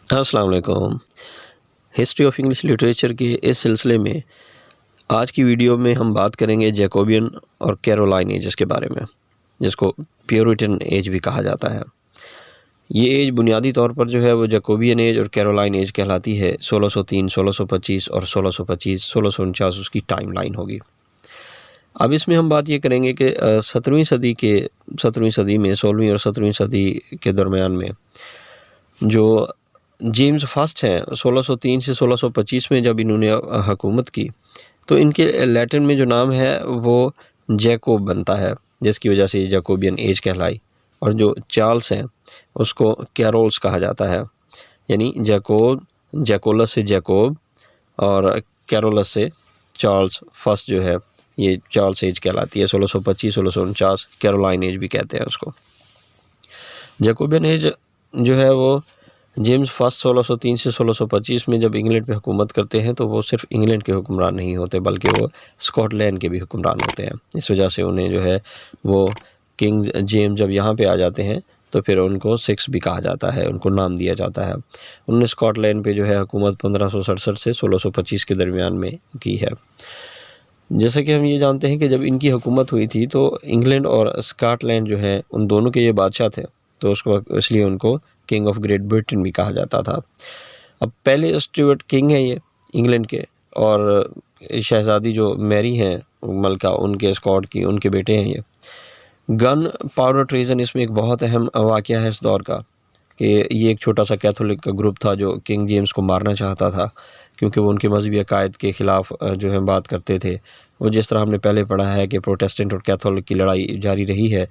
अस्सलाम वालेकुम। History of English literature के इस सिलसिले में आज की वीडियो में हम बात करेंगे जैकोबियन और कैरोलाइन एजेस के बारे में, जिसको प्यूरिटन एज भी कहा जाता है। ये एज बुनियादी तौर पर जो है वो जैकोबियन एज और कैरोलाइन एज कहलाती है। 1603, 1625 और 1625, 1649 उसकी टाइम लाइन होगी। अब इसमें हम बात ये करेंगे कि 17वीं सदी में 16वीं और 17वीं सदी के दरमियान में जो जेम्स फर्स्ट हैं 1603 से 1625 में जब इन्होंने हुकूमत की, तो इनके लैटिन में जो नाम है वो जैकोब बनता है, जिसकी वजह से जैकोबियन एज कहलाई। और जो चार्ल्स हैं उसको कैरोल्स कहा जाता है, यानी जैकोब, जैकोलस से जैकोब और कैरोलस से चार्ल्स फर्स्ट जो है ये चार्ल्स एज कहलाती है। 1625, 1649 कैरोलाइन एज भी कहते हैं उसको। जैकोबियन एज जो है वो जेम्स फर्स्ट 1603 से 1625 में जब इंग्लैंड पे हुकूमत करते हैं तो वो सिर्फ इंग्लैंड के हुक्मरान नहीं होते बल्कि वो स्कॉटलैंड के भी हुक्मरान होते हैं। इस वजह से उन्हें जो है वो किंग जेम्स जब यहाँ पे आ जाते हैं तो फिर उनको सिक्स भी कहा जाता है, उनको नाम दिया जाता है। उन्होंने स्कॉटलैंड पे जो है हुकूमत 1567 से 1625 के दरमियान में की है। जैसे कि हम ये जानते हैं कि जब इनकी हुकूमत हुई थी तो इंग्लैंड और स्कॉटलैंड जो है उन दोनों के ये बादशाह थे, तो उसको इसलिए उनको किंग ऑफ ग्रेट ब्रिटेन भी कहा जाता था। अब पहले स्टुअर्ट किंग हैं ये इंग्लैंड के, और शहज़ादी जो मैरी हैं मलका उनके स्कॉट की, उनके बेटे हैं ये। गन पाउडर ट्रीजन इसमें एक बहुत अहम वाक़या है इस दौर का, कि ये एक छोटा सा कैथोलिक का ग्रुप था जो किंग जेम्स को मारना चाहता था, क्योंकि वो उनके मजहबी अकायद के ख़िलाफ़ जो है बात करते थे। वो जिस तरह हमने पहले पढ़ा है कि प्रोटेस्टेंट और कैथोलिक की लड़ाई जारी रही है,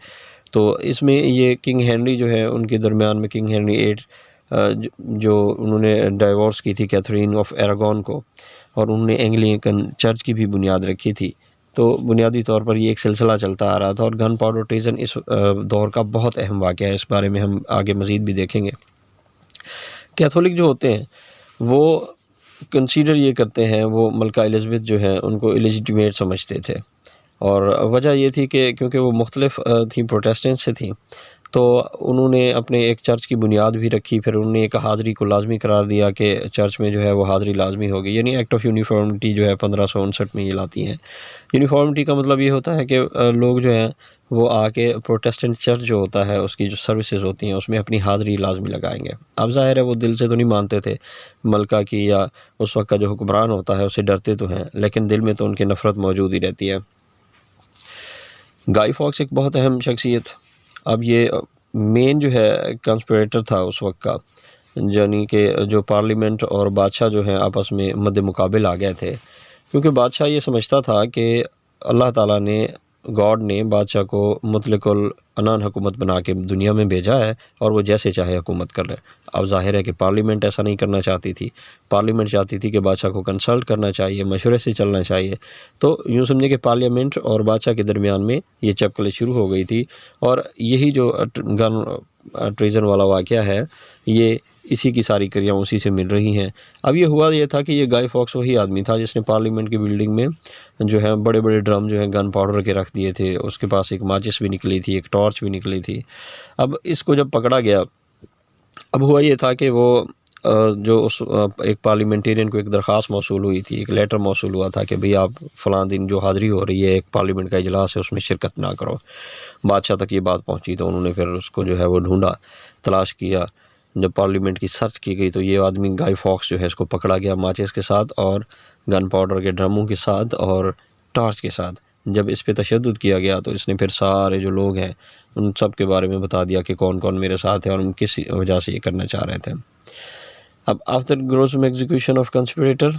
तो इसमें ये किंग हेनरी जो है उनके दरमियान में किंग हेनरी 8 जो उन्होंने डाइवोर्स की थी कैथरीन ऑफ एरागॉन को, और उन्होंने एंग्लिकन चर्च की भी बुनियाद रखी थी। तो बुनियादी तौर पर ये एक सिलसिला चलता आ रहा था, और गन पाउडर ट्रीजन इस दौर का बहुत अहम वाक़या है। इस बारे में हम आगे मज़ीद भी देखेंगे। कैथोलिक जो होते हैं वो कंसीडर ये करते हैं, वो मलका एलिज़ाबेथ जो है उनको इलेजिटिमेट समझते थे, और वजह ये थी कि क्योंकि वो मुख्तलिफ थी, प्रोटेस्टेंट से थी, तो उन्होंने अपने एक चर्च की बुनियाद भी रखी। फिर उन्होंने एक हाज़री को लाजमी करार दिया कि चर्च में जो है वो हाज़री लाजमी होगी, यानी एक्ट ऑफ यूनिफॉर्मिटी जो है 1559 में ये लाती हैं। यूनिफॉर्मिटी का मतलब ये होता है कि लोग जो हैं वो आके प्रोटेस्टेंट चर्च जो होता है उसकी जो सर्विसेज होती हैं उसमें अपनी हाज़री लाजमी लगाएंगे। अब ज़ाहिर है वो दिल से तो नहीं मानते थे मलका की, या उस वक्त का जो हुक्मरान होता है उससे डरते तो हैं, लेकिन दिल में तो उनकी नफ़रत मौजूद ही रहती है। गाई फॉक्स एक बहुत अहम शख्सियत। अब ये मेन जो है कंस्पिरेटर था उस वक्त का, यानी कि जो पार्लियामेंट और बादशाह जो हैं आपस में मद्दे मुकाबिल आ गए थे, क्योंकि बादशाह ये समझता था कि अल्लाह ताला ने, गॉड ने बादशाह को मुतलकुल अनान हुकूमत बना के दुनिया में भेजा है और वो जैसे चाहे हुकूमत कर रहे। अब ज़ाहिर है कि पार्लियामेंट ऐसा नहीं करना चाहती थी। पार्लियामेंट चाहती थी कि बादशाह को कंसल्ट करना चाहिए, मशवरे से चलना चाहिए। तो यूँ समझे कि पार्लियामेंट और बादशाह के दरमियान में ये चपकले शुरू हो गई थी, और यही जो गन ट्रीजन वाला वाक़या है ये इसी की सारी क्रियाएँ उसी से मिल रही हैं। अब ये हुआ ये था कि ये गाई फॉक्स वही आदमी था जिसने पार्लियामेंट की बिल्डिंग में जो है बड़े-बड़े ड्रम जो हैं गन पाउडर के रख दिए थे। उसके पास एक माचिस भी निकली थी, एक टॉर्च भी निकली थी। अब इसको जब पकड़ा गया, अब हुआ ये था कि वो जो एक पार्लियामेंटेरियन को एक दरख्वास्त मौसूल हुई थी, एक लेटर मौसूल हुआ था कि भई आप फ़लाँ दिन जो हाज़री हो रही है, एक पार्लियामेंट का इजलास है, उसमें शिरकत ना करो। बादशाह तक ये बात पहुंची तो उन्होंने फिर उसको जो है वो ढूंढा, तलाश किया। जब पार्लियामेंट की सर्च की गई तो ये आदमी गाई फॉक्स जो है इसको पकड़ा गया माचिस के साथ और गन पाउडर के ड्रमों के साथ और टॉर्च के साथ। जब इस पे तशद्दुद किया गया तो इसने फिर सारे जो लोग हैं उन सब के बारे में बता दिया कि कौन कौन मेरे साथ है और हम किस वजह से ये करना चाह रहे थे। अब after gruesome execution of conspirator,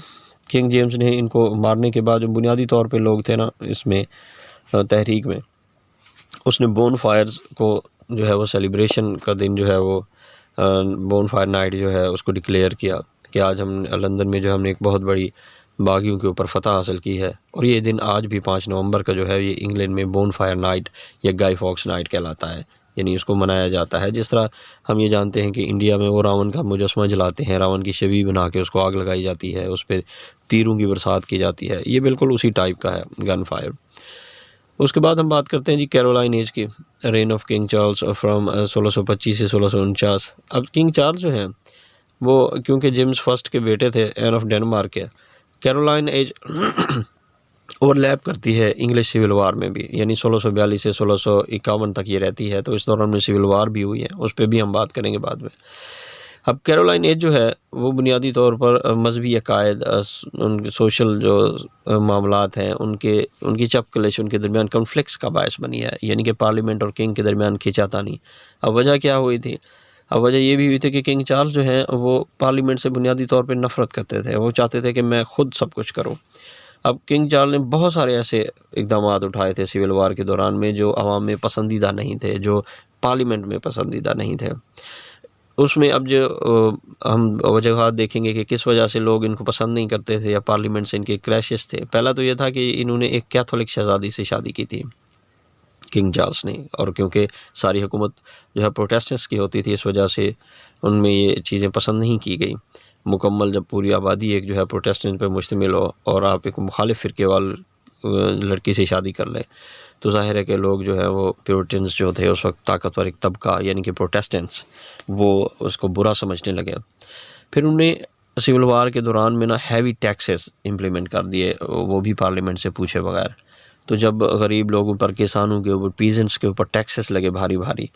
King James ने इनको मारने के बाद जो बुनियादी तौर पे लोग थे ना इसमें तहरीक में, उसने बोन फायर्स को जो है वो सेलिब्रेशन का दिन जो है वो बोन फायर नाइट जो है उसको डिक्लेयर किया कि आज हम लंदन में जो हमने एक बहुत बड़ी बागियों के ऊपर फतह हासिल की है। और ये दिन आज भी 5 नवंबर का जो है ये इंग्लैंड में बोन फायर नाइट या गाई फॉक्स नाइट कहलाता है, यानी इसको मनाया जाता है। जिस तरह हम ये जानते हैं कि इंडिया में वो रावण का मुजस्मा जलाते हैं, रावण की छवि बना के उसको आग लगाई जाती है, उस पर तीरों की बरसात की जाती है, ये बिल्कुल उसी टाइप का है गन फायर। उसके बाद हम बात करते हैं जी कैरोलाइन एज की, rain of king Charles from 1625 से 1649। अब किंग चार्ल्स जो हैं वो क्योंकि जेम्स फर्स्ट के बेटे थे, एन ऑफ डेनमार्क के। कैरोलाइन एज ओवरलैप करती है इंग्लिश सिविल वार में भी, यानी 1642 से 1651 तक ये रहती है। तो इस दौरान में सिविल वार भी हुई है, उस पर भी हम बात करेंगे बाद में। अब कैरोलाइन एज जो है वो बुनियादी तौर पर मजहबी अकायद, उनके सोशल जो मामलात हैं, उनकी चपकलिश, उनके दरमियान कॉन्फ्लिक्ट्स का बायस बनी है, यानी कि पार्लियामेंट और किंग के दरमियान खींचातानी। अब वजह क्या हुई थी? अब वजह ये भी हुई थी कि किंग चार्ल्स जो हैं वो पार्लियामेंट से बुनियादी तौर पर नफ़रत करते थे। वो चाहते थे कि मैं खुद सब कुछ करूँ। अब किंग चार्ल्स ने बहुत सारे ऐसे इकदाम उठाए थे सिविल वार के दौरान में जो अवाम में पसंदीदा नहीं थे, जो पार्लियामेंट में पसंदीदा नहीं थे। उसमें अब जो हम वजूहात देखेंगे कि किस वजह से लोग इनको पसंद नहीं करते थे या पार्लियामेंट से इनके क्रैशेस थे। पहला तो ये था कि इन्होंने एक कैथोलिक शहज़ादी से शादी की थी किंग चार्ल्स ने, और क्योंकि सारी हुकूमत जो है प्रोटेस्टेंट्स की होती थी, इस वजह से उनमें ये चीज़ें पसंद नहीं की गई। मुकम्मल जब पूरी आबादी एक जो है प्रोटेस्टेंट पर मुश्तमिल हो और आप एक मुखालिफ फ़िरके वाले लड़की से शादी कर लें, तो ज़ाहिर है कि लोग जो है वो प्योरिटन्स जो थे उस वक्त ताकतवर एक तबका, यानी कि प्रोटेस्टेंट्स, वो उसको बुरा समझने लगे। फिर उन्हें सिविल वार के दौरान में ना हैवी टैक्सेस इम्प्लीमेंट कर दिए, वो भी पार्लियामेंट से पूछे बगैर। तो जब गरीब लोगों पर, किसानों के ऊपर, पीजेंट्स के ऊपर टैक्सेस लगे भारी भारी,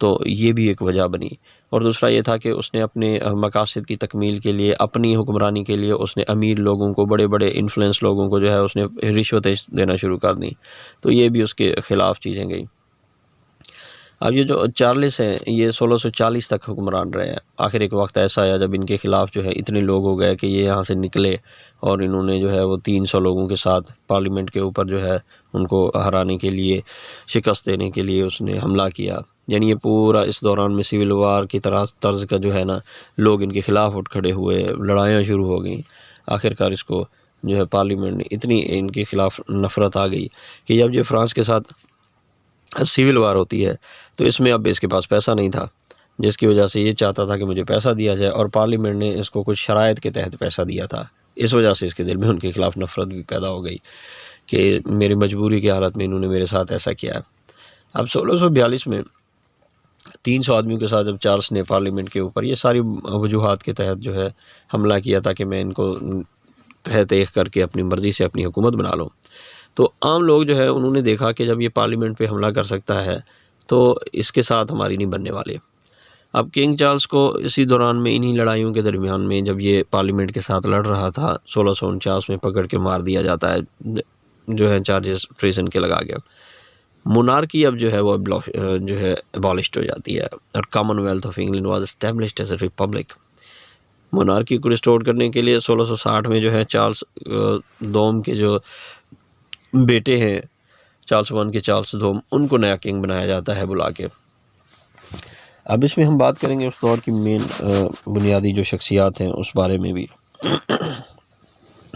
तो ये भी एक वजह बनी। और दूसरा ये था कि उसने अपने मकासद की तकमील के लिए, अपनी हुक्मरानी के लिए, उसने अमीर लोगों को, बड़े बड़े इन्फ्लुएंस लोगों को जो है उसने रिश्वतें देना शुरू कर दी। तो ये भी उसके ख़िलाफ़ चीज़ें गई। अब ये जो चार्ल्स हैं ये 1640 तक हुक्मरान रहे हैं। आखिर एक वक्त ऐसा आया जब इनके ख़िलाफ़ जो है इतने लोग हो गए कि ये यहाँ से निकले, और इन्होंने जो है वो 300 लोगों के साथ पार्लियामेंट के ऊपर जो है उनको हराने के लिए, शिकस्त देने के लिए उसने हमला किया। यानी ये पूरा इस दौरान में सिविल वार की तरह तर्ज का जो है ना, लोग इनके ख़िलाफ़ उठ खड़े हुए, लड़ाइयाँ शुरू हो गई। आखिरकार इसको जो है पार्लियामेंट में इतनी इनके ख़िलाफ़ नफ़रत आ गई कि जब ये फ्रांस के साथ सिविल वार होती है तो इसमें अब इसके पास पैसा नहीं था, जिसकी वजह से ये चाहता था कि मुझे पैसा दिया जाए, और पार्लियामेंट ने इसको कुछ शराइत के तहत पैसा दिया था। इस वजह से इसके दिल में उनके ख़िलाफ़ नफ़रत भी पैदा हो गई कि मेरी मजबूरी की हालत में इन्होंने मेरे साथ ऐसा किया। अब 1642 में 300 आदमियों के साथ जब चार्ल्स ने पार्लियामेंट के ऊपर ये सारी वजूहात के तहत जो है हमला किया था कि मैं इनको तह तह करके अपनी मर्ज़ी से अपनी हुकूमत बना लूँ, तो आम लोग जो है उन्होंने देखा कि जब ये पार्लियामेंट पे हमला कर सकता है तो इसके साथ हमारी नहीं बनने वाली। अब किंग चार्ल्स को इसी दौरान में, इन्हीं लड़ाइयों के दरमियान में, जब ये पार्लियामेंट के साथ लड़ रहा था, 1649 में पकड़ के मार दिया जाता है, जो है चार्जेस ट्रेसन के लगा गया। मोनार्की अब जो है वो जो है अबॉलिश्ड हो जाती है, और commonwealth of England was established as a republic. Monarchy को रिस्टोर करने के लिए 1660 में जो है चार्ल्स दोम के जो बेटे हैं, चार्ल्स वन के चार्ल्स दोम, उनको नया किंग बनाया जाता है बुला के। अब इसमें हम बात करेंगे उस दौर की मेन बुनियादी जो शख्सियात हैं उस बारे में भी।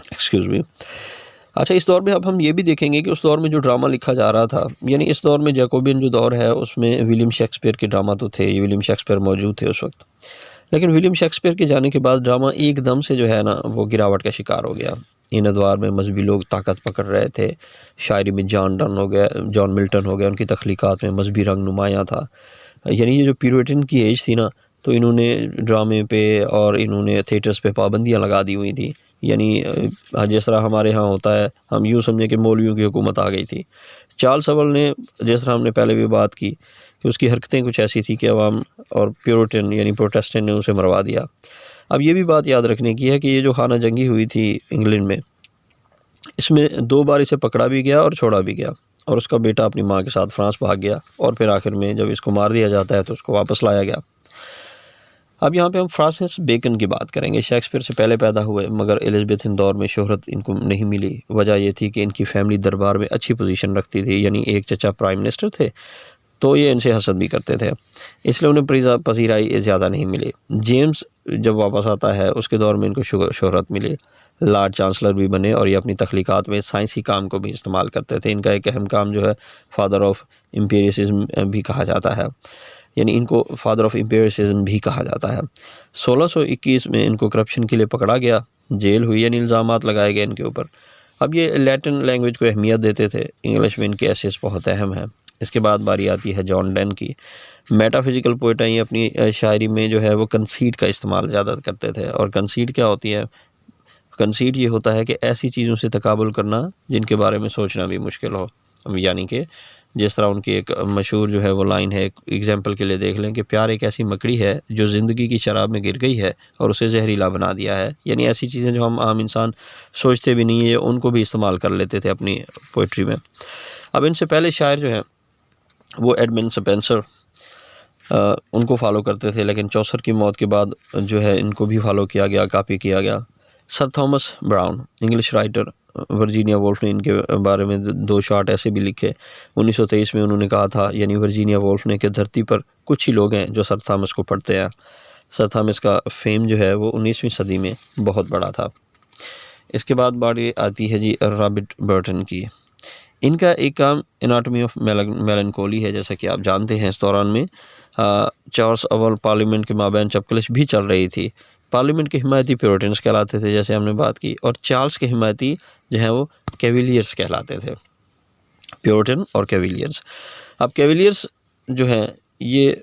Excuse me. अच्छा, इस दौर में अब हम ये भी देखेंगे कि उस दौर में जो ड्रामा लिखा जा रहा था, यानी इस दौर में जैकोबियन जो दौर है उसमें विलियम शेक्सपियर के ड्रामा तो थे, विलियम शेक्सपियर मौजूद थे उस वक्त, लेकिन विलियम शेक्सपियर के जाने के बाद ड्रामा एकदम से जो है ना वो गिरावट का शिकार हो गया। इन अदवार में मजहबी लोग ताकत पकड़ रहे थे, शायरी में जॉन मिल्टन हो गया, उनकी तख्लीक़ात में मजहबी रंग नुमायाँ था। यानी ये जो प्यूरिटन की एज थी ना, तो इन्होंने ड्रामे पे और इन्होंने थिएटर्स पे पाबंदियाँ लगा दी हुई थी। यानी जिस तरह हमारे यहाँ होता है, हम यूँ समझें कि मौलवियों की हुकूमत आ गई थी। चार्ल्स अव्वल ने, जिस तरह हमने पहले भी बात की, कि उसकी हरकतें कुछ ऐसी थी कि अवाम और प्यूरिटन यानी प्रोटेस्टेंट ने उसे मरवा दिया। अब ये भी बात याद रखने की है कि ये जो खाना जंगी हुई थी इंग्लैंड में, इसमें 2 बार इसे पकड़ा भी गया और छोड़ा भी गया, और उसका बेटा अपनी माँ के साथ फ्रांस भाग गया, और फिर आखिर में जब इसको मार दिया जाता है तो उसको वापस लाया गया। अब यहाँ पे हम फ्रांसिस बेकन की बात करेंगे। शेक्सपियर से पहले पैदा हुए, मगर एलिज़ाबेथन दौर में शोहरत इनको नहीं मिली। वजह ये थी कि इनकी फैमिली दरबार में अच्छी पोजीशन रखती थी, यानी एक चचा प्राइम मिनिस्टर थे, तो ये इनसे हसद भी करते थे, इसलिए उन्हें पजीराई ज़्यादा नहीं मिली। जेम्स जब वापस आता है उसके दौर में इनको शोहरत मिली, लॉर्ड चांसलर भी बने, और ये अपनी तख्लीक़ात में साइंसी काम को भी इस्तेमाल करते थे। इनका एक अहम काम जो है फादर ऑफ एम्पिरिसिज्म भी कहा जाता है, यानी इनको फादर ऑफ एम्पिरिसिज्म भी कहा जाता है। 1621 में इनको करप्शन के लिए पकड़ा गया, जेल हुई, यानी इल्ज़ामात लगाए गए इनके ऊपर। अब ये लैटिन लैंग्वेज को अहमियत देते थे, इंग्लिश में इनके एसेस बहुत अहम हैं। इसके बाद बारी आती है जॉन डन की। मेटाफिजिकल पोइट हैं, ये अपनी शायरी में जो है वो कंसीड का इस्तेमाल ज़्यादा करते थे। और कंसीड क्या होती है? कंसीड ये होता है कि ऐसी चीज़ों से तकाबुल करना जिनके बारे में सोचना भी मुश्किल हो। यानी कि जिस तरह उनकी एक मशहूर जो है वो लाइन है, एक एग्जांपल के लिए देख लें कि प्यार एक ऐसी मकड़ी है जो ज़िंदगी की शराब में गिर गई है और उसे जहरीला बना दिया है। यानी ऐसी चीज़ें जो हम आम इंसान सोचते भी नहीं है, उनको भी इस्तेमाल कर लेते थे अपनी पोइट्री में। अब इनसे पहले शायर जो हैं वो एडमंड स्पेंसर, उनको फॉलो करते थे, लेकिन चौसर की मौत के बाद जो है इनको भी फॉलो किया गया, कॉपी किया गया। Sir Thomas Browne, English writer, Virginia Woolf ने इनके बारे में दो शार्ट ऐसे भी लिखे। 1923 में उन्होंने कहा था, यानी वर्जीनिया वोल्फ ने, कि धरती पर कुछ ही लोग हैं जो सर थॉमस को पढ़ते हैं। सर थॉमस का फेम जो है वो 19वीं सदी में बहुत बड़ा था। इसके बाद बारी आती है जी रॉबर्ट बर्टन की। इनका एक काम एनाटॉमी ऑफ मेलनकोली है। जैसा कि आप जानते हैं, इस दौरान में चार्ल्स अव्वल पार्लियामेंट के माबैन चपकलिश भी चल रही थी। पार्लियामेंट के हिमायती प्योरिटन्स कहलाते थे, जैसे हमने बात की, और चार्ल्स के हिमायती जो हैं वो कैविलियर्स कहलाते थे। प्योरिटन और कैविलियर्स। अब कैविलियर्स जो हैं ये,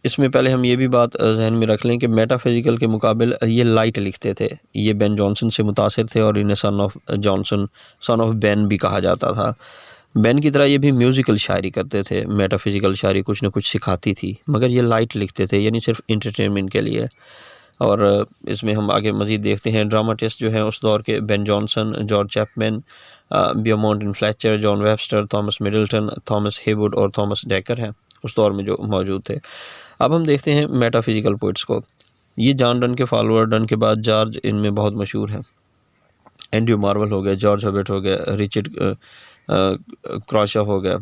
इसमें पहले हम ये भी बात जहन में रख लें कि मेटाफिजिकल के मुकाबले ये लाइट लिखते थे। ये बेन जॉनसन से मुतासिर थे और इन्हें son of Johnson, son of Ben भी कहा जाता था। बेन की तरह ये भी म्यूज़िकल शायरी करते थे। मेटाफिजिकल शायरी कुछ ना कुछ सिखाती थी, मगर ये लाइट लिखते थे, यानी सिर्फ इंटरटेनमेंट के लिए। और इसमें हम आगे मज़ीद देखते हैं ड्रामाटिस्ट जो हैं उस दौर के, Ben Jonson, George Chapman, Beaumont Fletcher, John Webster, Thomas Middleton, Thomas Heywood और थॉमस डेकर हैं उस दौर में जो मौजूद थे। अब हम देखते हैं मेटाफिजिकल पोइट्स को। ये जॉन डन के फॉलोअर, डन के बाद जॉर्ज इनमें बहुत मशहूर हैं। एंड्रयू मार्वल हो गया, जॉर्ज हर्बर्ट हो गया, रिचर्ड क्रॉशा हो गया,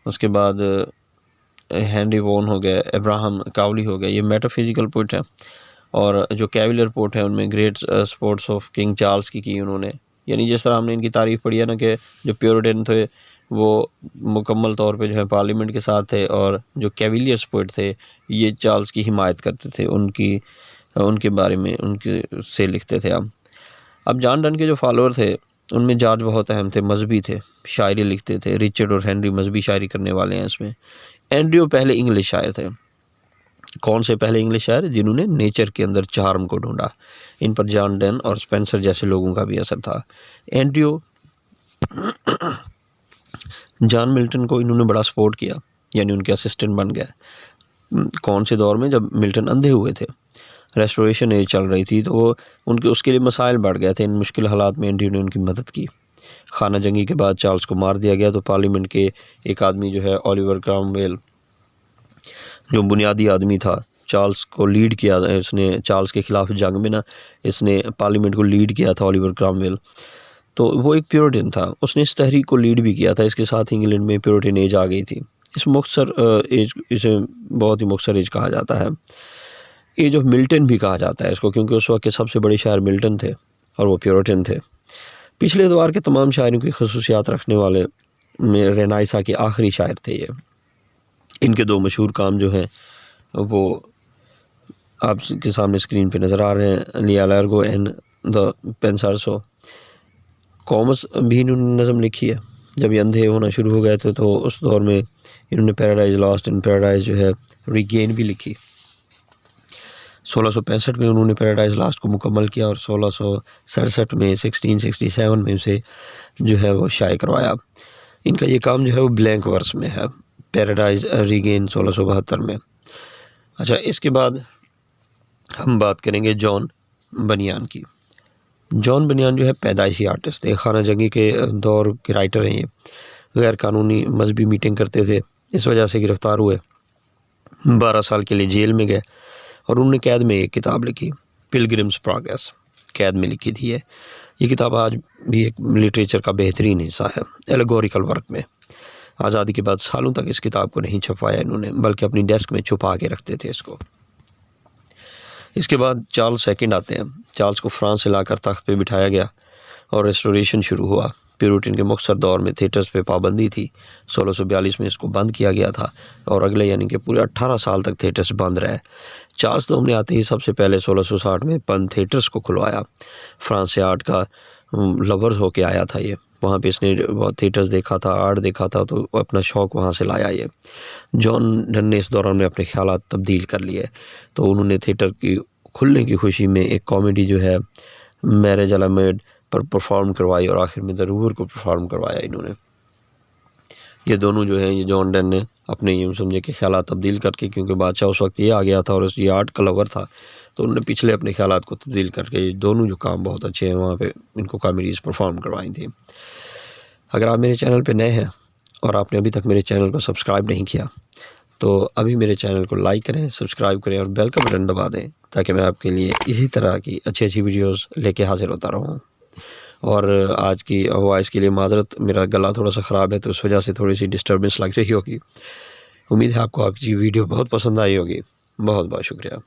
उसके बाद हेनरी वॉन हो गया, अब्राहम कावली हो गया। ये मेटाफिजिकल पोइट हैं। और जो कैविलियर पोइट हैं उनमें great sports of king Charles की उन्होंने। यानी जिस तरह हमने इनकी तारीफ़ पढ़ी है ना कि जो प्योरिटन थे वो मुकम्मल तौर पे जो है पार्लियामेंट के साथ थे, और जो कैविलियर्स पोइट थे ये चार्ल्स की हिमायत करते थे, उनके बारे में उनके से लिखते थे हम। अब जॉन डन के जो फॉलोअर थे उनमें जॉर्ज बहुत अहम थे, मजहबी थे, शायरी लिखते थे। रिचर्ड और हेनरी मजहबी शायरी करने वाले हैं इसमें। एंड्रयू पहले इंग्लिश शायर थे। कौन से पहले इंग्लिश शायर? जिन्होंने नेचर के अंदर चार्म को ढूंढा। इन पर जॉन डन और स्पेंसर जैसे लोगों का भी असर था। एंड्रयू जॉन मिल्टन को इन्होंने बड़ा सपोर्ट किया, यानी उनके असिस्टेंट बन गए। कौन से दौर में? जब मिल्टन अंधे हुए थे, रेस्टोरेशन एज चल रही थी, तो वो उनके उसके लिए मसाइल बढ़ गए थे। इन मुश्किल हालात में एंड्रयू ने उनकी मदद की। खाना जंगी के बाद चार्ल्स को मार दिया गया, तो पार्लियामेंट के एक आदमी जो है ओलिवर क्रॉमवेल, जो बुनियादी आदमी था, चार्ल्स को लीड किया, इसने चार्ल्स के ख़िलाफ़ जंग में ना इसने पार्लियामेंट को लीड किया था, ओलिवर क्रॉमवेल। तो वो एक प्योरिटन था, उसने इस तहरीक को लीड भी किया था। इसके साथ ही इंग्लैंड में प्योरिटन एज आ गई थी। इस मुख्तसर एज, इसे बहुत ही मुख्तसर एज कहा जाता है। एज ऑफ मिल्टन भी कहा जाता है इसको, क्योंकि उस वक्त के सबसे बड़े शायर मिल्टन थे और वो प्योरिटन थे। पिछले दौर के तमाम शायरों की खसूसियात रखने वाले में रेनाइसा के आखिरी शायर थे ये। इनके दो मशहूर काम जो हैं वो आपके सामने स्क्रीन पे नज़र आ रहे हैं, लिया लार्गो एंड द पेंसार्सो। कॉमस भी इन्होंने नज़म लिखी है। जब ये अंधे होना शुरू हो गए थे तो उस दौर में इन्होंने पैराडाइज लॉस्ट एंड पैराडाइज जो है रीगेन भी लिखी। 1665 में उन्होंने पैराडाइज लॉस्ट को मुकम्मल किया और 1667 में 1667 में उसे जो है वो शाये करवाया। इनका ये काम जो है वो ब्लैंक वर्स में है, पैराडाइज रीगेन 1672 में। अच्छा, इसके बाद हम बात करेंगे जॉन बनियान की। जॉन बनियान जो है पैदाइशी आर्टिस्ट थे, खाना जंगी के दौर के राइटर हैं ये। गैर कानूनी मजहबी मीटिंग करते थे, इस वजह से गिरफ़्तार हुए, 12 साल के लिए जेल में गए और उन्होंने कैद में एक किताब लिखी, पिलग्रिम्स प्रोग्रेस, कैद में लिखी थी ये किताब आज भी एक लिटरेचर का बेहतरीन हिस्सा है, एलेगोरिकल वर्क में। आज़ादी के बाद सालों तक इस किताब को नहीं छपवाया इन्होंने, बल्कि अपनी डेस्क में छुपा के रखते थे इसको। इसके बाद चार्ल्स सेकंड आते हैं। चार्ल्स को फ्रांस से लाकर तख्त पे बिठाया गया और रेस्टोरेशन शुरू हुआ। प्यूरिटन के मुख्तसर दौर में थिएटर्स पे पाबंदी थी। 1642 में इसको बंद किया गया था और अगले यानी कि पूरे 18 साल तक थिएटर्स बंद रहे। चार्ल्स तो हमने आते ही सबसे पहले 1660 में पन थिएटर्स को खुलवाया। फ्रांस से आर्ट का लवर्स होके आया था ये। वहाँ पे इसने बहुत थिएटर्स देखा था, आर्ट देखा था, तो अपना शौक़ वहाँ से लाया ये। जॉन डन ने इस दौरान में अपने ख़यालात तब्दील कर लिए, तो उन्होंने थिएटर की खुलने की खुशी में एक कॉमेडी जो है मैरिज अ ला मेड पर परफॉर्म करवाई और आखिर में द रूवर को परफॉर्म करवाया इन्होंने। ये दोनों जो हैं, ये जॉन डन ने अपने यूँ समझे कि ख़यालात तब्दील करके, क्योंकि बादशाह उस वक्त ये आ गया था और ये आर्ट का लवर था, तो उन्होंने पिछले अपने ख़यालात को तब्दील करके ये दोनों जो काम बहुत अच्छे हैं वहाँ पे इनको कॉमेडीज़ परफॉर्म करवाई थी। अगर आप मेरे चैनल पे नए हैं और आपने अभी तक मेरे चैनल को सब्सक्राइब नहीं किया, तो अभी मेरे चैनल को लाइक करें, सब्सक्राइब करें और बेल का बटन दबा दें, ताकि मैं आपके लिए इसी तरह की अच्छी वीडियोज़ लेके हाजिर होता रहूँ। और आज की वॉइस के लिए माज़रत, मेरा गला थोड़ा सा ख़राब है, तो उस वजह से थोड़ी सी डिस्टर्बेंस लग रही होगी। उम्मीद है आपको आपकी वीडियो बहुत पसंद आई होगी। बहुत बहुत शुक्रिया।